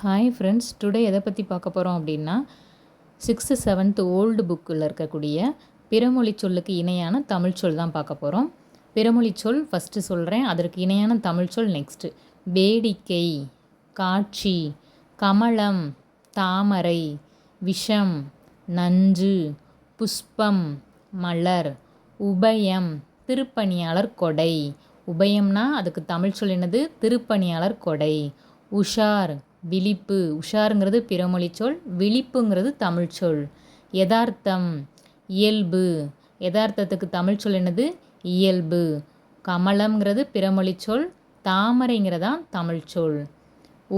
Hi friends, today எதை பற்றி பார்க்க போகிறோம் அப்படின்னா 6th 7th ஓல்டு புக்கில் இருக்கக்கூடிய பிறமொழி சொல்லுக்கு இணையான தமிழ் சொல் தான் பார்க்க போகிறோம். பிறமொழி சொல் ஃபஸ்ட்டு சொல்கிறேன், அதற்கு இணையான தமிழ் சொல் நெக்ஸ்ட்டு. வேடிக்கை, காட்சி, கமலம், தாமரை, விஷம், நஞ்சு, புஷ்பம், மலர், உபயம், திருப்பணியாளர் கொடை. உபயம்னா அதுக்கு தமிழ் சொல் என்னது? திருப்பணியாளர் கொடை. உஷார், விழிப்பு. உஷாருங்கிறது பிறமொழி சொல், விழிப்புங்கிறது தமிழ் சொல். யதார்த்தம், இயல்பு. யதார்த்தத்துக்கு தமிழ் சொல் என்னது? இயல்பு. கமலம்ங்கிறது பிறமொழி சொல், தாமரைங்கிறதான் தமிழ் சொல்.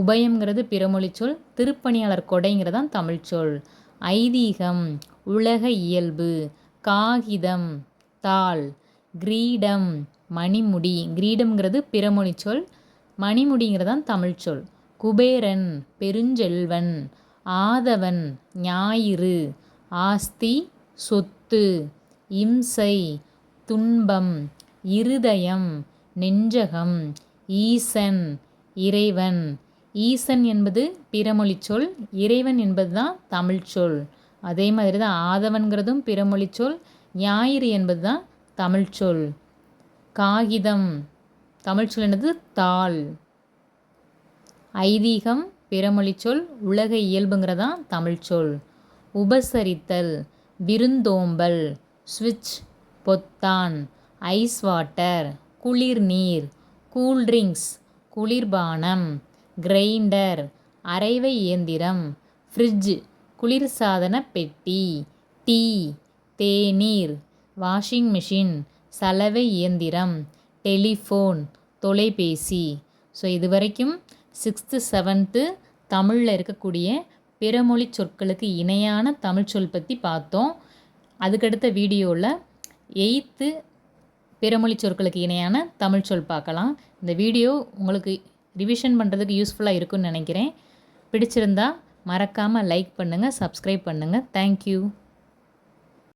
உபயம்ங்கிறது பிறமொழி சொல், திருப்பணியாளர் கொடைங்கிறதான் தமிழ் சொல். ஐதீகம், உலக இயல்பு. காகிதம், தாள். கிரீடம், மணிமுடி. கிரீடம்ங்கிறது பிறமொழி சொல், மணிமுடிங்கிறதான் தமிழ் சொல். குபேரன், பெருஞ்செல்வன். ஆதவன், ஞாயிறு. ஆஸ்தி, சொத்து. இம்சை, துன்பம். இருதயம், நெஞ்சகம். ஈசன், இறைவன். ஈசன் என்பது பிறமொழி சொல், இறைவன் என்பது தான் தமிழ் சொல். அதே மாதிரி தான் ஆதவன்கிறதும் பிறமொழி சொல், ஞாயிறு என்பது தான் தமிழ் சொல். காகிதம், தமிழ் சொல் என்னது? தாள். ஐதீகம் பிறமொழி சொல், உலக இயல்புங்கிறதான் தமிழ் சொல். உபசரித்தல், விருந்தோம்பல். சுவிட்ச், பொத்தான். ஐஸ் வாட்டர், குளிர்நீர். கூல்ட்ரிங்க்ஸ், குளிர்பானம். கிரைண்டர், அரைவை இயந்திரம். ஃப்ரிட்ஜ், குளிர்சாதன பெட்டி. டீ, தேநீர். வாஷிங் மிஷின், சலவை இயந்திரம். டெலிஃபோன், தொலைபேசி. ஸோ இது வரைக்கும் 6th 7th தமிழில் இருக்கக்கூடிய பிறமொழி சொற்களுக்கு இணையான தமிழ் சொல் பற்றி பார்த்தோம். அதுக்கடுத்த வீடியோவில் 8th பிறமொழி சொற்களுக்கு இணையான தமிழ் சொல் பார்க்கலாம். இந்த வீடியோ உங்களுக்கு ரிவிஷன் பண்ணுறதுக்கு யூஸ்ஃபுல்லாக இருக்குன்னு நினைக்கிறேன். பிடிச்சிருந்தா மறக்காமல் லைக் பண்ணுங்கள், சப்ஸ்கிரைப் பண்ணுங்கள். தேங்க்யூ.